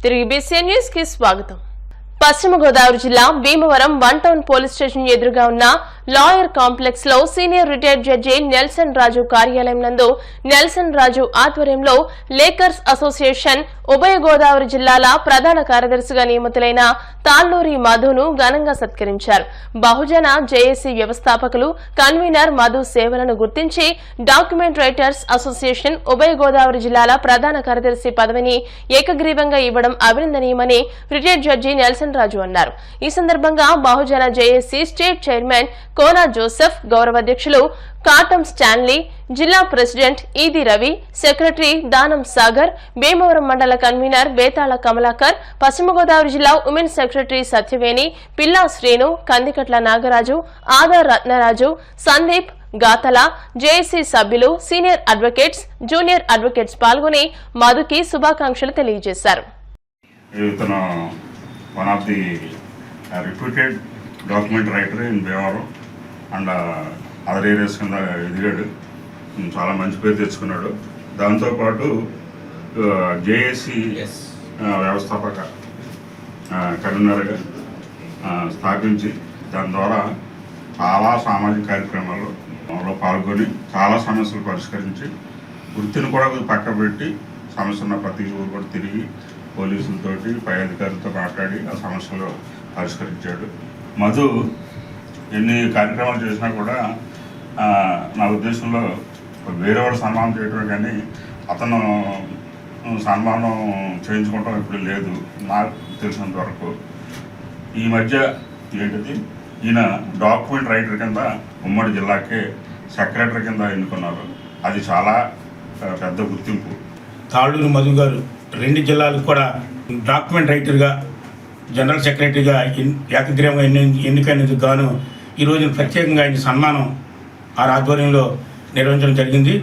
తిరిగి BCN news కి స్వాగతం. పశ్చిమ గోదావరి జిల్లా భీమవరం 1 టౌన్ పోలీస్ స్టేషన్ ఎదురుగా ఉన్న లాయర్ కాంప్లెక్స్ లో సీనియర్ రిటైర్డ్ జడ్జి నెల్సన్ రాజు కార్యాలయం నందు నెల్సన్ రాజు ఆధ్వర్యంలో లేకర్స్ అసోసియేషన్ ఉభయ గోదావరి జిల్లాల ప్రధాన కార్యదర్శిగా నియమితులైన తాళ్లూరి మధును ఘనంగా సత్కరించారు. బహుజన జేఏసీ వ్యవస్థాపకులు కన్వీనర్ మధు సేవలను గుర్తించి డాక్యుమెంట్ రైటర్స్ అసోసియేషన్ ఉభయ గోదావరి జిల్లాల ప్రధాన కార్యదర్శి పదవిని ఏకగ్రీవంగా ఇవ్వడం అభినందనీయమని రిటైర్డ్ జడ్జి నెల్సన్ రాజు అన్నారు. ఈ సందర్భంగా Bahujan JAC state chairman Kona Joseph, గౌరవ అధ్యక్షులు కాటం స్టాన్లీ, జిల్లా ప్రెసిడెంట్ ఈది రవి, సెక్రటరీ దానం సాగర్, భీమవరం మండల కన్వీనర్ బేతాళ కమలాకర్, పశ్చిమ గోదావరి జిల్లా ఉమెన్ సెక్రటరీ సత్యవేణి, పిల్లా శ్రీను, కందికట్ల నాగరాజు, ఆదార్ రత్నరాజు, సందీప్, గాతల, జేఏసీ సభ్యులు, సీనియర్ అడ్వకేట్స్, జూనియర్ అడ్వకేట్స్ పాల్గొని మధుకి శుభాకాంక్షలు తెలియజేశారు. One of the reputed document writer in Bhimaram and other areas కింద ఎదిగాడు. చాలా మంచి పేరు తెచ్చుకున్నాడు. దాంతోపాటు జేఏసీ వ్యవస్థాపక కన్వీనర్గా స్థాపించి దాని ద్వారా చాలా సామాజిక కార్యక్రమాల్లో పాల్గొని చాలా సమస్యలు పరిష్కరించి వృత్తిని కూడా పక్క పెట్టి సమస్య ఉన్న ప్రతి ఊరు కూడా తిరిగి పోలీసులతోటి పై అధికారులతో మాట్లాడి ఆ సమస్యలు పరిష్కరించాడు. మధు ఎన్ని కార్యక్రమాలు చేసినా కూడా నా ఉద్దేశంలో వేరే వాడు సన్మానం చేయడం కానీ అతను సన్మానం చేయించుకోవటం ఇప్పుడు లేదు నాకు తెలిసినంత వరకు. ఈ మధ్య ఏంటిది ఈయన డాక్యుమెంట్ రైటర్ కింద ఉమ్మడి జిల్లాకే సెక్రటరీ కింద ఎన్నుకున్నారు. అది చాలా పెద్ద గుర్తింపు. తాళ్ళూరు మధు గారు 2 జిల్లాలకు కూడా డాక్యుమెంట్ రైటర్గా, జనరల్ సెక్రటరీగా ఏకగ్రీవంగా ఎన్నికైనందుకు గాను ఈరోజు ప్రత్యేకంగా ఆయన సన్మానం ఆ ఆధ్వర్యంలో నిర్వహించడం జరిగింది.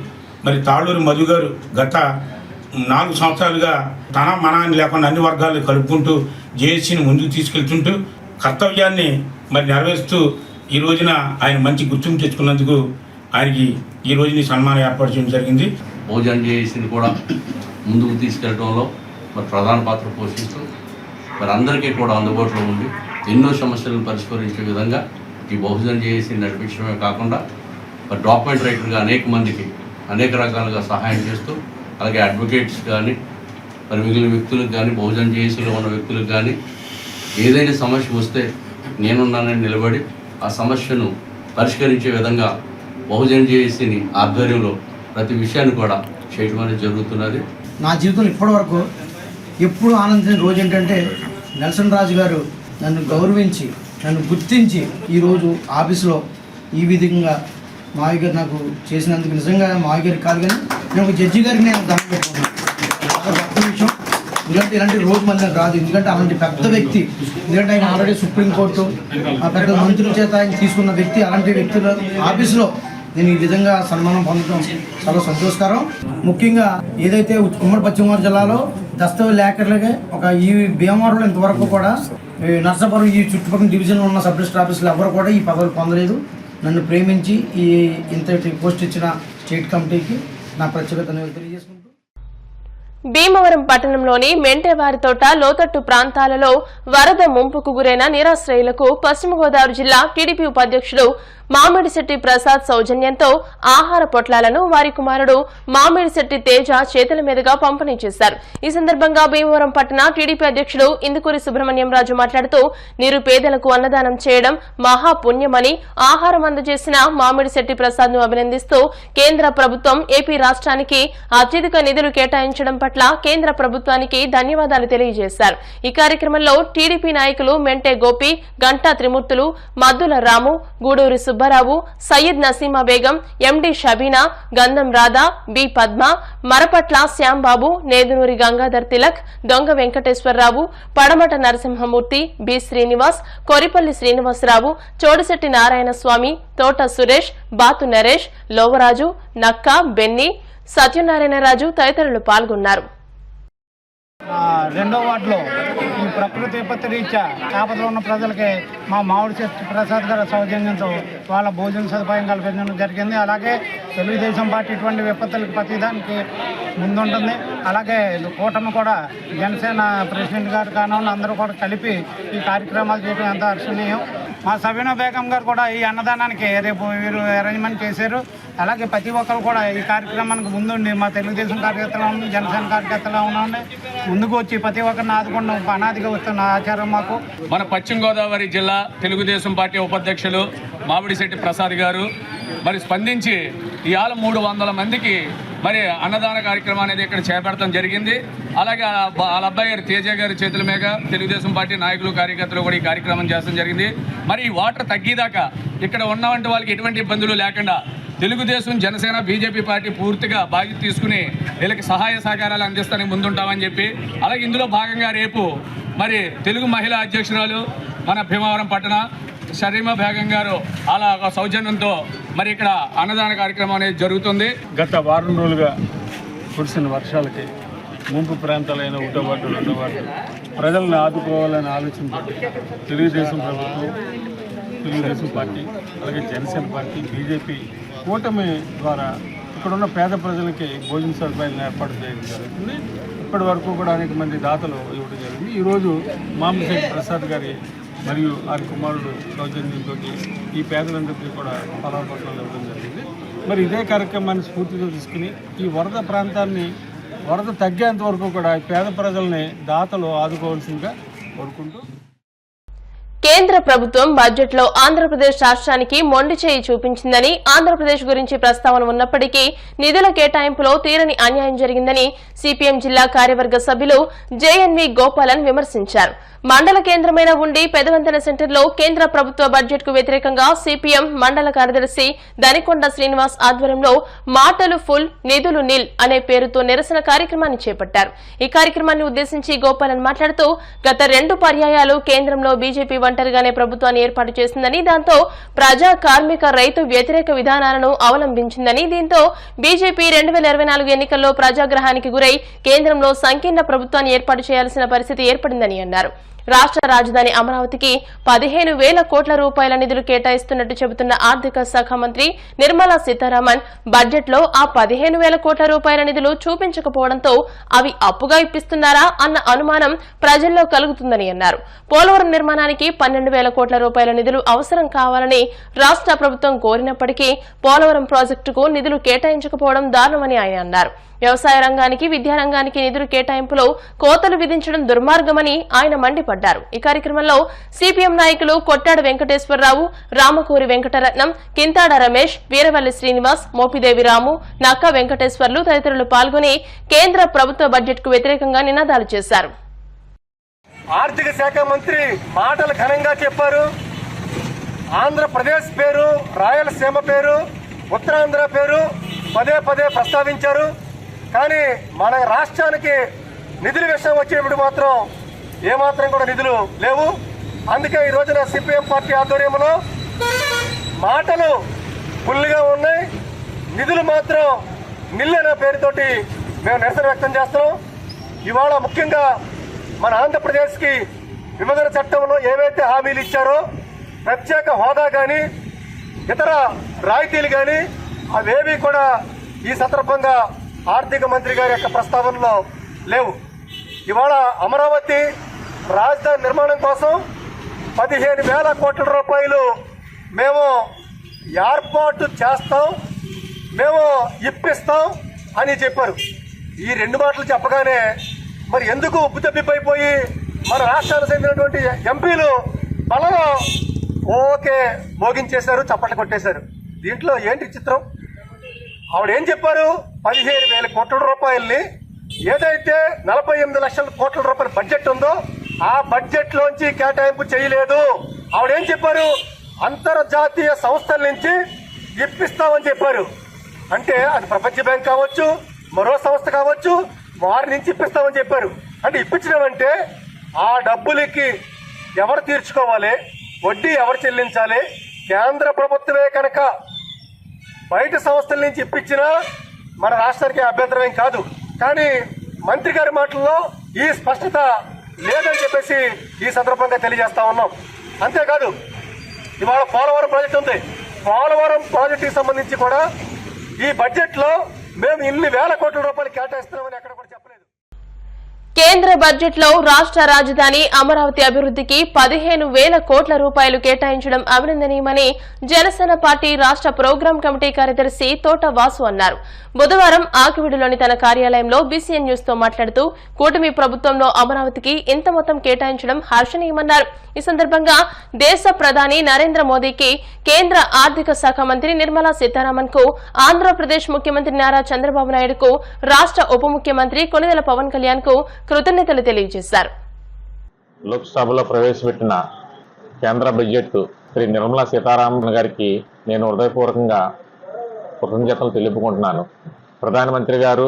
మరి తాళ్ళూరు మధు గారు గత 4 సంవత్సరాలుగా తన మనాన్ని లేకుండా అన్ని వర్గాలను కలుపుకుంటూ జేఏసీని ముందుకు తీసుకెళ్తుంటూ కర్తవ్యాన్ని మరి నెరవేరుస్తూ ఈ రోజున ఆయన మంచి గుర్తింపు తెచ్చుకున్నందుకు ఆయనకి ఈ రోజుని సన్మానం ఏర్పాటు చేయడం జరిగింది. బహుజన జేఏసీని కూడా ముందుకు తీసుకెళ్లడంలో మరి ప్రధాన పాత్ర పోషిస్తూ మరి అందరికీ కూడా అందుబాటులో ఉండి ఎన్నో సమస్యలను పరిష్కరించే విధంగా ఈ బహుజన జేఏసీని నడిపించడమే కాకుండా మరి డాక్యుమెంట్ రైటర్గా అనేక మందికి అనేక రకాలుగా సహాయం చేస్తూ అలాగే అడ్వకేట్స్ కానీ మరి మిగిలిన వ్యక్తులకు కానీ బహుజన జేఏసీలో ఉన్న వ్యక్తులకు కానీ ఏదైనా సమస్య వస్తే నేనున్నానని నిలబడి ఆ సమస్యను పరిష్కరించే విధంగా బహుజన జేఏసీని ఆధ్వర్యంలో ప్రతి విషయాన్ని కూడా చేయడం అనేది జరుగుతున్నది. నా జీవితంలో ఇప్పటివరకు ఎప్పుడు ఆనందించిన రోజు ఏంటంటే నెల్సన్ రాజు గారు నన్ను గౌరవించి నన్ను గుర్తించి ఈరోజు ఆఫీసులో ఈ విధంగా మావి గారు నాకు చేసినందుకు నిజంగా మావి గారికి కాదు కానీ నేను ఒక జడ్జి గారికి నేను దండం పెట్టుకున్నాను. గొప్ప విషయం. ఎందుకంటే ఇలాంటి రోజు మళ్ళీ నాకు రాదు. ఎందుకంటే అలాంటి పెద్ద వ్యక్తి, ఎందుకంటే ఆయన ఆల్రెడీ సుప్రీంకోర్టు పెద్ద మంత్రుల చేత ఆయన తీసుకున్న వ్యక్తి, అలాంటి వ్యక్తుల ఆఫీసులో నేను ఈ విధంగా సన్మానం పొందడం చాలా సంతోషకరం. ముఖ్యంగా ఏదైతే ఉమ్మడి పశ్చిమ గోదావరి జిల్లాలో దస్తవేజ్ లేఖర్లకే ఒక ఈ భీమవరంలో ఇంతవరకు కూడా నర్సాపురం ఈ చుట్టుపక్కల డివిజన్లో ఉన్న సబ్ రిజిస్టర్ ఆఫీసులు ఎవరు కూడా ఈ పదవులు పొందలేదు. నన్ను ప్రేమించి ఈ ఇంతటి పోస్ట్ ఇచ్చిన స్టేట్ కమిటీకి నా ప్రత్యేకత తెలియజేసుకుంటూ భీమవరం పట్టణంలోని మెంటేవారితోట లోతట్టు ప్రాంతాలలో వరద ముంపుకు గురైన నిరాశ్రయులకు పశ్చిమ గోదావరి జిల్లా టీడీపీ ఉపాధ్యక్షుడు మామిడిశెట్టి ప్రసాద్ సౌజన్యంతో ఆహార పొట్లాలను వారి కుమారుడు మామిడిశెట్టి తేజ చేతుల మీదుగా పంపిణీ చేశారు. ఈ సందర్భంగా భీమవరం పట్టణ టీడీపీ అధ్యక్షుడు ఇందుకూరి సుబ్రహ్మణ్యం రాజు మాట్లాడుతూ నిరుపేదలకు అన్నదానం చేయడం మహాపుణ్యమని, ఆహారం అందజేసిన మామిడిశెట్టి ప్రసాద్ ను అభినందిస్తూ కేంద్ర ప్రభుత్వం ఏపీ రాష్ట్రానికి అత్యధిక నిధులు కేటాయించడం పట్ల కేంద్ర ప్రభుత్వానికి ధన్యవాదాలు తెలియజేశారు. ఈ కార్యక్రమంలో టీడీపీ నాయకులు మెంటే గోపి, గంటా త్రిమూర్తులు, మద్దుల రాము, గూడూరి సుబ్బారావు, సయ్యద్ నసీమా బేగం, ఎండి షబీనా, గంధం రాధా, బి పద్మ, మరపట్ల శ్యాంబాబు, నేదునూరి గంగాధర్ తిలక్, దొంగ వెంకటేశ్వరరావు, పడమట నరసింహమూర్తి, బి శ్రీనివాస్, కొరిపల్లి శ్రీనివాసరావు, చోడిశెట్టి నారాయణస్వామి, తోట సురేష్, బాతు నరేష్, లోవరాజు, నక్క, బెన్ని, సత్యనారాయణరాజు తదితరులు పాల్గొన్నారు. 2వ వార్డులో ఈ ప్రకృతి విపత్తు రీత్యా ఆపదలో ఉన్న ప్రజలకి మా మామిడి చెట్టు ప్రసాద్ గారి సౌజన్యంతో వాళ్ళ భోజన సదుపాయం కల్పించడం జరిగింది. అలాగే తెలుగుదేశం పార్టీ ఇటువంటి విపత్తులకు ప్రతిదానికి ముందుంటుంది. అలాగే కూటమి కూడా జనసేన ప్రెసిడెంట్ గారు కానివ్వండి అందరూ కూడా కలిపి ఈ కార్యక్రమాలు చేయడం ఎంత హర్షణీయం. మా సబీనా బేగం గారు కూడా ఈ అన్నదానానికి రేపు వీరు అరేంజ్మెంట్ చేశారు. అలాగే ప్రతి ఒక్కరు కూడా ఈ కార్యక్రమానికి ముందుండి మా తెలుగుదేశం కార్యకర్తలు ఉండి జనసేన కార్యకర్తలు ఉండి ముందుకు వచ్చి ప్రతి ఒక్కరిని ఆదుకోవడం అనాదిగా వస్తున్న ఆచారం మాకు. మన పశ్చిమ గోదావరి జిల్లా తెలుగుదేశం పార్టీ ఉపాధ్యక్షులు మామిడిశెట్టి ప్రసాద్ గారు మరి స్పందించి ఇవాళ 300 మందికి మరి అన్నదాన కార్యక్రమం అనేది ఇక్కడ చేపడటం జరిగింది. అలాగే వాళ్ళ అబ్బాయి గారు తేజ గారి చేతుల మీద తెలుగుదేశం పార్టీ నాయకులు కార్యకర్తలు కూడా ఈ కార్యక్రమం చేయడం జరిగింది. మరి ఈ వాటర్ తగ్గేదాకా ఇక్కడ ఉన్నవంటి వాళ్ళకి ఎటువంటి ఇబ్బందులు లేకుండా తెలుగుదేశం జనసేన బీజేపీ పార్టీ పూర్తిగా బాధ్యత తీసుకుని వీళ్ళకి సహాయ సహకారాలు అందిస్తానికి ముందుంటామని చెప్పి, అలాగే ఇందులో భాగంగా రేపు మరి తెలుగు మహిళా అధ్యక్షురాలు మన భీమవరం పట్టణ షరీమా బేగం గారు అలా సౌజన్యంతో మరి ఇక్కడ అన్నదాన కార్యక్రమం అనేది జరుగుతుంది. గత వారం రోజులుగా కురిసిన వర్షాలకి ముంపు ప్రాంతాలైన ఉట్టవాటు రెండవాటు ప్రజలను ఆదుకోవాలనే ఆలోచనతో తెలుగుదేశం ప్రభుత్వం, తెలుగుదేశం పార్టీ, అలాగే జనసేన పార్టీ, బీజేపీ కూటమి ద్వారా ఇక్కడున్న పేద ప్రజలకి భోజన సదుపాయాలను ఏర్పాటు చేయడం జరుగుతుంది. ఇప్పటి వరకు కూడా అనేక మంది దాతలు ఇవ్వడం జరిగింది. ఈరోజు మామిడిశెట్టి ప్రసాద్ గారి మరియు వారి కుమారుడు సౌజన్యంతో ఈ పేదలందరికీ కూడా ఫలాపత్రాలు ఇవ్వడం జరిగింది. మరి ఇదే కార్యక్రమాన్ని స్ఫూర్తిగా తీసుకుని ఈ వరద ప్రాంతాన్ని వరద తగ్గేంత వరకు కూడా పేద ప్రజల్ని దాతలు ఆదుకోవాల్సిందిగా కోరుకుంటూ, కేంద్ర ప్రభుత్వం బడ్జెట్లో ఆంధ్రప్రదేశ్ రాష్ట్రానికి మొండి చేయి చూపించిందని, ఆంధ్రప్రదేశ్ గురించి ప్రస్తావన ఉన్నప్పటికీ నిధుల కేటాయింపులో తీరని అన్యాయం జరిగిందని సిపిఎం జిల్లా కార్యవర్గ సభ్యులు జేఎన్వి గోపాలన్ విమర్శించారు. మండల కేంద్రమైన ఉండి పెదవంతెన సెంటర్లో కేంద్ర ప్రభుత్వ బడ్జెట్ కు వ్యతిరేకంగా సిపిఎం మండల కార్యదర్శి దనికొండ శ్రీనివాస్ ఆధ్వర్యంలో మాటలు ఫుల్ నిధులు నిల్ అనే పేరుతో నిరసన కార్యక్రమాన్ని చేపట్టారు. ఈ కార్యక్రమాన్ని ఉద్దేశించి గోపాలన్ మాట్లాడుతూ గత 2 పర్యాయాలు కేంద్రంలో బీజేపీ ఒంటరిగానే ప్రభుత్వాన్ని ఏర్పాటు చేసిందని, దాంతో ప్రజా కార్మిక రైతు వ్యతిరేక విధానాలను అవలంబించిందని, దీంతో బీజేపీ 2024 ఎన్నికల్లో ప్రజాగ్రహానికి గురై కేంద్రంలో సంకీర్ణ ప్రభుత్వాన్ని ఏర్పాటు చేయాల్సిన పరిస్థితి ఏర్పడిందని అన్నారు. రాష్ట్ర రాజధాని అమరావతికి 15,000 కోట్ల రూపాయల నిధులు కేటాయిస్తున్నట్టు చెబుతున్న ఆర్థిక శాఖ మంత్రి నిర్మలా సీతారామన్ బడ్జెట్లో ఆ 15,000 కోట్ల రూపాయల నిధులు చూపించకపోవడంతో అవి అప్పుగా ఇప్పిస్తున్నారా అన్న అనుమానం ప్రజల్లో కలుగుతుందని అన్నారు. పోలవరం నిర్మాణానికి 12,000 కోట్ల రూపాయల నిధులు అవసరం కావాలని రాష్ట్ర ప్రభుత్వం కోరినప్పటికీ పోలవరం ప్రాజెక్టుకు నిధులు కేటాయించకపోవడం దారుణమని ఆయన అన్నారు. వ్యవసాయ రంగానికి, విద్యారంగానికి నిధుల కేటాయింపులో కోతలు విధించడం దుర్మార్గమని ఆయన మండిపడ్డారు. ఈ కార్యక్రమంలో సిపిఎం నాయకులు కొట్టాడ వెంకటేశ్వరరావు, రామకూరి వెంకటరత్నం, కింతాడ రమేష్, వీరవల్లి శ్రీనివాస్, మోపిదేవి రాము, నక్క వెంకటేశ్వర్లు తదితరులు పాల్గొని కేంద్ర ప్రభుత్వ బడ్జెట్ కు వ్యతిరేకంగా నినాదాలు చేశారు. ఆర్థిక శాఖ మంత్రి మాటలు ఘనంగా చెప్పారు. ఆంధ్రప్రదేశ్ పేరు, రాయలసీమ పేరు, ఉత్తరాంధ్ర పేరు పదే ప్రస్తావించారు. కానీ మన రాష్ట్రానికి నిధుల విషయం వచ్చేటప్పుడు మాత్రం ఏమాత్రం కూడా నిధులు లేవు. అందుకే ఈ రోజున సిపిఎం పార్టీ ఆధ్వర్యంలో మాటలు ఫుల్గా ఉన్నాయి, నిధులు మాత్రం నిల్ అనే పేరుతోటి మేము నిరసన వ్యక్తం చేస్తున్నాం. ఇవాళ ముఖ్యంగా మన ఆంధ్రప్రదేశ్కి విభజన చట్టంలో ఏవైతే హామీలు ఇచ్చారో ప్రత్యేక హోదా కానీ ఇతర రాయితీలు కానీ అవేవి కూడా ఈ సందర్భంగా ఆర్థిక మంత్రి గారి యొక్క ప్రస్తావనలో లేవు. ఇవాళ అమరావతి రాజధాని నిర్మాణం కోసం 15,000 కోట్ల రూపాయలు మేము ఏర్పాటు చేస్తాం, మేము ఇప్పిస్తాం అని చెప్పారు. ఈ 2 మాటలు చెప్పగానే మరి ఎందుకు ఉప్పు తప్పిపోయి మన రాష్ట్రానికి చెందినటువంటి ఎంపీలు బలలో ఓకే మోగించేశారు, చప్పట్లు కొట్టేశారు. దీంట్లో ఏంటి చిత్రం? ఆవిడేం చెప్పారు? 15,000 కోట్ల రూపాయల్ని ఏదైతే 48 లక్షల కోట్ల రూపాయల బడ్జెట్ ఉందో ఆ బడ్జెట్ లోంచి కేటాయింపు చేయలేదు. ఆవిడేం చెప్పారు? అంతర్జాతీయ సంస్థల నుంచి ఇప్పిస్తామని చెప్పారు. అంటే అది ప్రపంచ బ్యాంక్ కావచ్చు, మరో సంస్థ కావచ్చు, వారి నుంచి ఇప్పిస్తామని చెప్పారు. అంటే ఇప్పించడం అంటే ఆ డబ్బులకి ఎవరు తీర్చుకోవాలి, వడ్డీ ఎవరు చెల్లించాలి? కేంద్ర ప్రభుత్వమే కనుక బయట సంస్థల నుంచి ఇప్పించినా మన రాష్ట్రానికి అభ్యంతరమేం కాదు. కానీ మంత్రి గారి మాటల్లో ఈ స్పష్టత లేదని చెప్పేసి ఈ సందర్భంగా తెలియజేస్తా ఉన్నాం. అంతేకాదు ఇవాళ పోలవరం ప్రాజెక్ట్ ఉంది. పోలవరం ప్రాజెక్టుకి సంబంధించి కూడా ఈ బడ్జెట్లో మేము ఇన్ని వేల కోట్ల రూపాయలు కేటాయిస్తున్నామని ఎక్కడ కూడా చెప్పలేదు. కేంద్ర బడ్జెట్లో రాష్ట్ర రాజధాని అమరావతి అభివృద్ధికి 15,000 కోట్ల రూపాయలు కేటాయించడం అభినందనీయమని జనసేన పార్టీ రాష్ట్ర ప్రోగ్రాం కమిటీ కార్యదర్శి తోట వాసు అన్నారు. బుధవారం ఆకివీడులోని తన కార్యాలయంలో బీసీఎన్ న్యూస్ తో మాట్లాడుతూ కూటమి ప్రభుత్వంలో అమరావతికి ఇంత మొత్తం కేటాయించడం హర్షణీయమన్నారు. ఈ సందర్భంగా దేశ ప్రధాని నరేంద్ర మోదీకి, కేంద్ర ఆర్థిక శాఖ మంత్రి నిర్మలా సీతారామన్ కు, ఆంధ్రప్రదేశ్ ముఖ్యమంత్రి నారా చంద్రబాబు నాయుడుకు, రాష్ట్ర ఉప ముఖ్యమంత్రి కొణిదెల పవన్ కళ్యాణ్ కు కృతజ్ఞతలు తెలియజేశారు. లోక్సభలో ప్రవేశపెట్టిన కేంద్ర బడ్జెట్ శ్రీ నిర్మలా సీతారామన్ గారికి నేను హృదయపూర్వకంగా కృతజ్ఞతలు తెలుపుకుంటున్నాను. ప్రధానమంత్రి గారు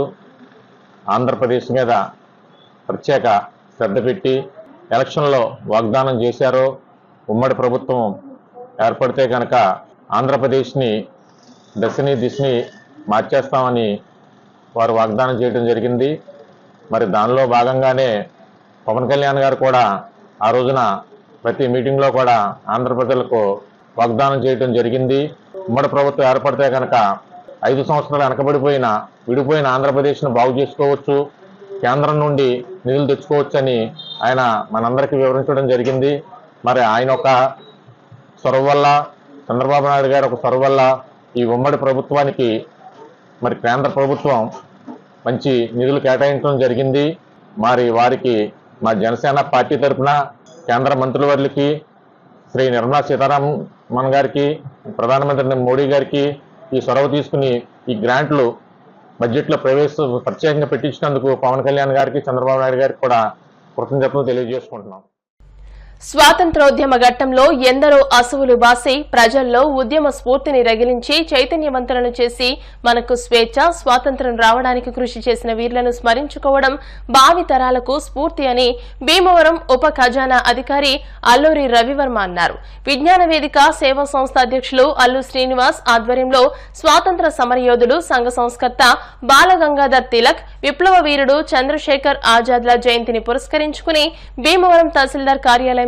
ఆంధ్రప్రదేశ్ మీద ప్రత్యేక శ్రద్ధ పెట్టి ఎలక్షన్లో వాగ్దానం చేశారో ఉమ్మడి ప్రభుత్వం ఏర్పడితే కనుక ఆంధ్రప్రదేశ్ని దిశని మార్చేస్తామని వారు వాగ్దానం చేయడం జరిగింది. మరి దానిలో భాగంగానే పవన్ కళ్యాణ్ గారు కూడా ఆ రోజున ప్రతి మీటింగ్లో కూడా ఆంధ్ర ప్రజలకు వాగ్దానం చేయడం జరిగింది. ఉమ్మడి ప్రభుత్వం ఏర్పడితే కనుక 5 సంవత్సరాలు వెనకబడిపోయిన విడిపోయిన ఆంధ్రప్రదేశ్ను బాగు చేసుకోవచ్చు, కేంద్రం నుండి నిధులు తెచ్చుకోవచ్చని ఆయన మనందరికీ వివరించడం జరిగింది. మరి ఆయన ఒక చొరవ వల్ల, చంద్రబాబు నాయుడు గారు ఒక చొరవ వల్ల ఈ ఉమ్మడి ప్రభుత్వానికి మరి కేంద్ర ప్రభుత్వం మంచి నిధులు కేటాయించడం జరిగింది. మరి వారికి మా జనసేన పార్టీ తరఫున కేంద్ర మంత్రివర్యులకి, శ్రీ నిర్మలా సీతారామన్ గారికి, ప్రధానమంత్రి మోడీ గారికి ఈ చొరవ తీసుకుని ఈ గ్రాంట్లు బడ్జెట్లో ప్రత్యేకంగా పెట్టించినందుకు పవన్ కళ్యాణ్ గారికి, చంద్రబాబు నాయుడు గారికి కూడా కృతజ్ఞతలు తెలియజేసుకుంటున్నాం. స్వాతంత్ర్యోద్యమ ఘట్టంలో ఎందరో అసువులు బాసి ప్రజల్లో ఉద్యమ స్ఫూర్తిని రగిలించి చైతన్యవంతులను చేసి మనకు స్వేచ్ఛ, స్వాతంత్ర్యం రావడానికి కృషి చేసిన వీరులను స్మరించుకోవడం భావితరాలకు స్ఫూర్తి అని భీమవరం ఉప ఖజానా అధికారి అల్లూరి రవివర్మ అన్నారు. విజ్ఞాన వేదిక సేవా సంస్థ అధ్యక్షులు అల్లు శ్రీనివాస్ ఆధ్వర్యంలో స్వాతంత్ర సమరయోధుడు, సంఘ సంస్కర్త బాలగంగాధర్ తిలక్, విప్లవ వీరుడు చంద్రశేఖర్ ఆజాద్ల జయంతిని పురస్కరించుకుని భీమవరం తహసీల్దార్ కార్యాలయంలోని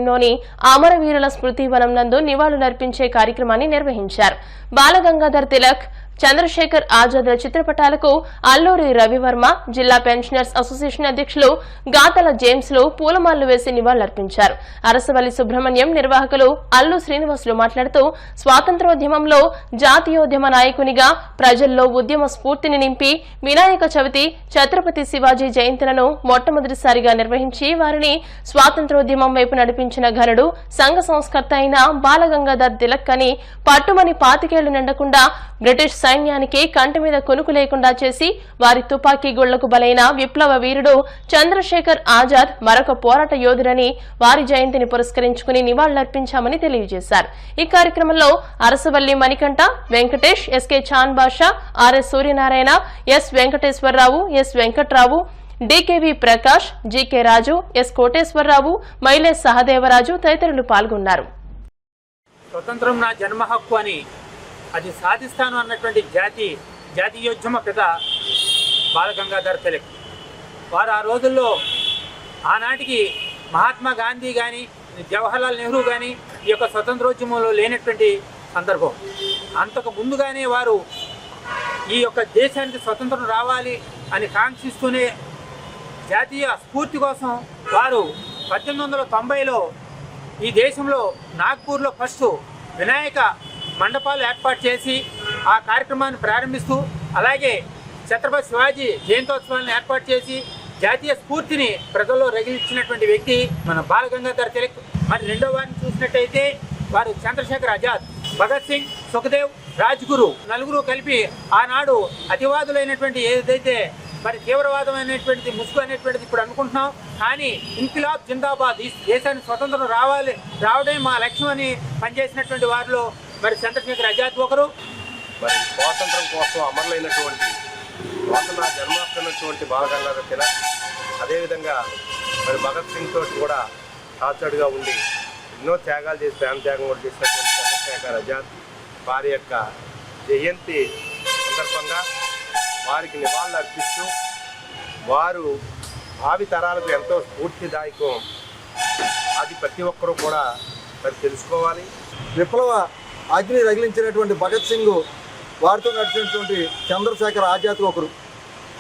అమరవీరుల స్మృతి వనం నందు నివాళులర్పించే కార్యక్రమాన్ని నిర్వహించారు. బాలగంగాధర్ తిలక్, చంద్రశేఖర్ ఆజాద్ల చిత్రపటాలకు అల్లూరి రవివర్మ, జిల్లా పెన్షనర్స్ అసోసియేషన్ అధ్యక్షులు గాతల జేమ్స్ లు పూలమాలలు వేసి నివాళులర్పించారు. అరసవల్లి సుబ్రహ్మణ్యం, నిర్వాహకులు అల్లు శ్రీనివాసులు మాట్లాడుతూ స్వాతంత్ర్యోద్యమంలో జాతీయోద్యమ నాయకునిగా ప్రజల్లో ఉద్యమ స్ఫూర్తిని నింపి వినాయక చవితి, ఛత్రపతి శివాజీ జయంతులను మొట్టమొదటిసారిగా నిర్వహించి వారిని స్వాతంత్ర్యోద్యమం వైపు నడిపించిన ఘనుడు, సంఘ సంస్కర్త అయిన బాలగంగాధర్ తిలక్ అని పట్టుమని 25 ఏళ్లు నిండకుండా బ్రిటిష్ సైన్యానికి కంటి మీద కొనుకు లేకుండా చేసి వారి తుపాకీ గుళ్లకు బలైన విప్లవ వీరుడు చంద్రశేఖర్ ఆజాద్ మరొక పోరాట యోధుడని వారి జయంతిని పురస్కరించుకుని నివాళులర్పించామని తెలియజేశారు. ఈ కార్యక్రమంలో Arasavalli Manikanta, Venkatesh, SK Chan Basha, RS Suryanarayana, S Venkateswararao, S Venkatrao, DKV Prakash, GK Raju, S Koteswararao, Myle Sahadevaraju తదితరులు పాల్గొన్నారు. స్వతంత్రం నా జన్మ హక్కు అని అది సాధిస్తాను అన్నటువంటి జాతీయోద్యమ పిత బాలగంగాధర్ తిలక్. వారు ఆ రోజుల్లో ఆనాటికి మహాత్మా గాంధీ కానీ, జవహర్లాల్ నెహ్రూ కానీ ఈ యొక్క స్వతంత్రోద్యమంలో లేనటువంటి సందర్భం. అంతకు ముందుగానే వారు ఈ యొక్క దేశానికి స్వతంత్రం రావాలి అని కాంక్షిస్తూనే జాతీయ స్ఫూర్తి కోసం వారు 1890లో ఈ దేశంలో నాగ్పూర్లో ఫస్ట్ వినాయక మండపాలు ఏర్పాటు చేసి ఆ కార్యక్రమాన్ని ప్రారంభిస్తూ, అలాగే ఛత్రపతి శివాజీ జయంతోత్సవాలను ఏర్పాటు చేసి జాతీయ స్ఫూర్తిని ప్రజల్లో రగిలించినటువంటి వ్యక్తి మన బాలగంగాధర్ తిలక్. మరి రెండో వారిని చూసినట్టయితే వారు చంద్రశేఖర్ ఆజాద్, భగత్ సింగ్, సుఖదేవ్, రాజ్గురు నలుగురు కలిపి ఆనాడు అతివాదులైనటువంటి ఏదైతే మరి తీవ్రవాదం అనేటువంటిది ముసుగు అనేటువంటిది ఇప్పుడు అనుకుంటున్నాం, కానీ ఇన్కిలాబ్ జిందాబాద్, ఈ దేశానికి స్వతంత్రం రావడమే మా లక్ష్యం అని పనిచేసినటువంటి వారిలో మరి చంద్రశేఖర్ ఆజాద్ ఒకరు. మరి స్వాతంత్రం కోసం అమరులైనటువంటి స్వాతంత్ర జన్మాష్టమైనటువంటి బాలగంగాధర్ తిలక్, అదేవిధంగా మరి భగత్ సింగ్ తోటి కూడా టార్చర్డ్గా ఉండి ఎన్నో త్యాగాలు చేసి ప్రాణత్యాగం కూడా చేసినటువంటి చంద్రశేఖర్ ఆజాద్ వారి యొక్క జయంతి సందర్భంగా వారికి నివాళులు అర్పిస్తూ వారు భావి తరాలకు ఎంతో స్ఫూర్తిదాయకం. అది ప్రతి ఒక్కరూ కూడా మరి తెలుసుకోవాలి. విప్లవ అగ్ని రగిలించినటువంటి భగత్ సింగ్ వారితో నడిచినటువంటి చంద్రశేఖర్ ఆజాద్ ఒకరు.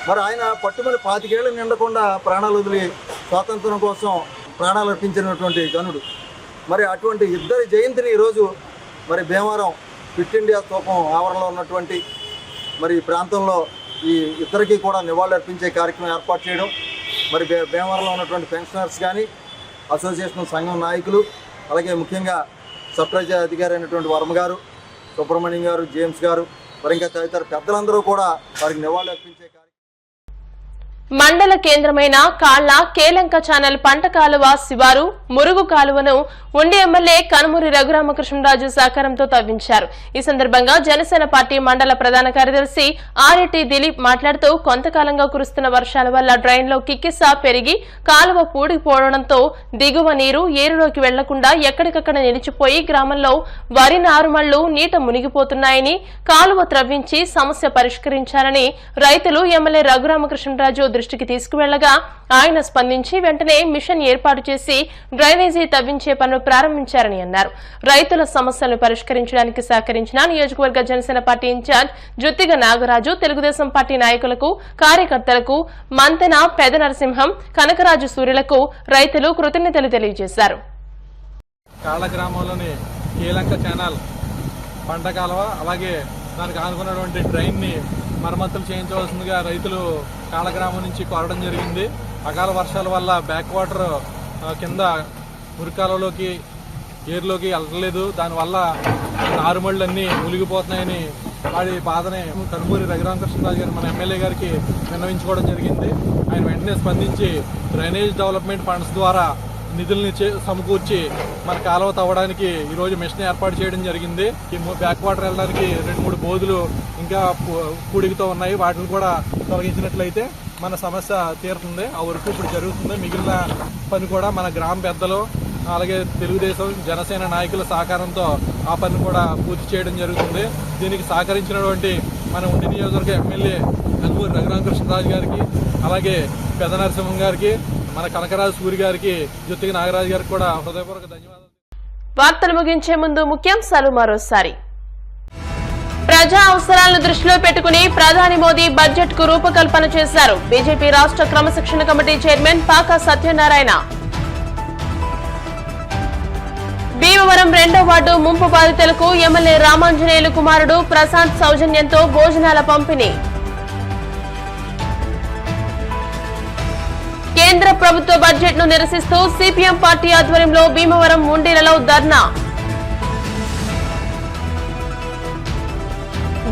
మరి ఆయన పట్టుమని 25 ఏళ్ళు నిండకుండా ప్రాణాలు వదిలి స్వాతంత్రం కోసం ప్రాణాలు అర్పించినటువంటి గనుడు. మరి అటువంటి ఇద్దరి జయంతిని ఈరోజు మరి భీమవరం ఫిట్ ఇండియా స్తూపం ఆవరణలో ఉన్నటువంటి మరి ఈ ప్రాంతంలో ఈ ఇద్దరికి కూడా నివాళులు అర్పించే కార్యక్రమం ఏర్పాటు చేయడం, మరి భీమవరంలో ఉన్నటువంటి పెన్షనర్స్ కానీ, అసోసియేషన్ సంఘం నాయకులు, అలాగే ముఖ్యంగా సబ్ ట్రెజరీ అధికారి అయినటువంటి వర్మ గారు, సుబ్రహ్మణ్యం గారు, జేమ్స్ గారు, మరి ఇంకా తదితర పెద్దలందరూ కూడా వారికి నివాళులు అర్పించే మండల కేంద్రమైన కాళ్ల కేలంక ఛానల్ పంట కాలువ శివారు మురుగు కాలువను ఉండి ఎమ్మెల్యే కనుమూరి రఘురామకృష్ణరాజు సహకారంతో తవ్వించారు. ఈ సందర్భంగా జనసేన పార్టీ మండల ప్రధాన కార్యదర్శి ఆర్ఎటి దిలీప్ మాట్లాడుతూ కొంతకాలంగా కురుస్తున్న వర్షాల వల్ల డ్రైన్లో కిక్కిసా పెరిగి కాలువ పూడిపోవడంతో దిగువ నీరు ఏరులోకి వెళ్లకుండా ఎక్కడికక్కడ నిలిచిపోయి గ్రామంలో వరి నారుమళ్లు నీట మునిగిపోతున్నాయని, కాలువ త్రవ్వించి సమస్య పరిష్కరించాలని రైతులు ఎమ్మెల్యే రఘురామకృష్ణరాజు దృష్టికి తీసుకువెళ్లగా ఆయన స్పందించి వెంటనే మిషన్ ఏర్పాటు చేసి డ్రైనేజీ తవ్వించే పనులు ప్రారంభించారని అన్నారు. రైతుల సమస్యలను పరిష్కరించడానికి సహకరించిన నియోజకవర్గ Janasena party incharge Juttiga Nagaraju, Telugudesam party నాయకులకు, కార్యకర్తలకు, మంతెన పెద నరసింహం, కనకరాజు సూర్యులకు రైతులు కృతజ్ఞతలు తెలియజేశారు. కాళ్ళ గ్రామంలోని కేలంక ఛానల్ పంట కాలువ అలాగే దానికి ఆనుకున్నటువంటి డ్రైన్ని మరమ్మతులు చేయించవలసిందిగా రైతులు కాళ్ళ గ్రామం నుంచి కోరడం జరిగింది. అకాల వర్షాల వల్ల బ్యాక్ వాటర్ కింద మురికాలలోకి ఏరులోకి వెళ్ళలేదు. దానివల్ల నారుమళ్ళన్నీ మునిగిపోతున్నాయని వాడి బాధని కనుమూరి రఘురామకృష్ణరాజు గారు మన ఎమ్మెల్యే గారికి విన్నవించుకోవడం జరిగింది. ఆయన వెంటనే స్పందించి డ్రైనేజ్ డెవలప్మెంట్ ఫండ్స్ ద్వారా నిధుల్ని సమకూర్చి మన కాలువ తవ్వడానికి ఈరోజు మిషన్ ఏర్పాటు చేయడం జరిగింది. ఈ బ్యాక్ వాటర్ వెళ్ళడానికి 2-3 బోధులు ఇంకా పూడికతో ఉన్నాయి. వాటిని కూడా తొలగించినట్లయితే మన సమస్య తీరుతుంది. ఆ వరకు ఇప్పుడు జరుగుతుంది. మిగిలిన పని కూడా మన గ్రామ పెద్దలు అలాగే తెలుగుదేశం జనసేన నాయకుల సహకారంతో ఆ పని కూడా పూర్తి చేయడం జరుగుతుంది. దీనికి సహకరించినటువంటి మన ఉండి నియోజకవర్గ ఎమ్మెల్యే కనుమూరి రఘురామకృష్ణరాజు గారికి, అలాగే పెద నరసింహం గారికి, మన కనకరాజు సూరి గారికి, జుత్తిగ నాగరాజు గారికి కూడా హృదయపూర్వక ధన్యవాదాలు. వార్తలు ముగించే ముందు ముఖ్యాంశాలు మరోసారి. ప్రజా అవసరాలను దృష్టిలో పెట్టుకుని ప్రధాని మోదీ బడ్జెట్ కు రూపకల్పన చేశారు. బీజేపీ రాష్ట్ర క్రమశిక్షణ కమిటీ చైర్మన్ పాకా సత్యనారాయణ. భీమవరం 2వ వార్డు ముంపు బాధితులకు ఎమ్మెల్యే రామాంజనేయులు కుమారుడు ప్రశాంత్ సౌజన్యంతో భోజనాల పంపిణీ. కేంద్ర ప్రభుత్వ బడ్జెట్ ను నిరసిస్తూ సిపిఎం పార్టీ ఆధ్వర్యంలో భీమవరం ఉండీలలో ధర్నా.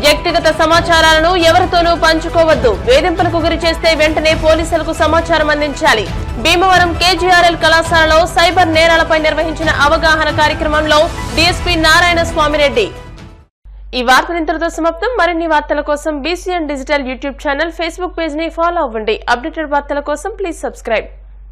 వ్యక్తిగత సమాచారాలను ఎవరితోనూ పంచుకోవద్దు, వేధింపులకు గురి చేస్తే వెంటనే పోలీసులకు సమాచారం అందించాలి. భీమవరం కేజీఆర్ఎల్ కళాశాలలో సైబర్ నేరాలపై నిర్వహించిన అవగాహన కార్యక్రమంలో డీఎస్పీ నారాయణ స్వామిరెడ్డి. ఈ వార్తలు ఇంతటితో సమాప్తం. మరిన్ని వార్తల కోసం BCN digital YouTube channel, Facebook page ని ఫాలో అవ్వండి. అప్డేటెడ్ వార్తల కోసం ప్లీజ్ సబ్స్క్రైబ్.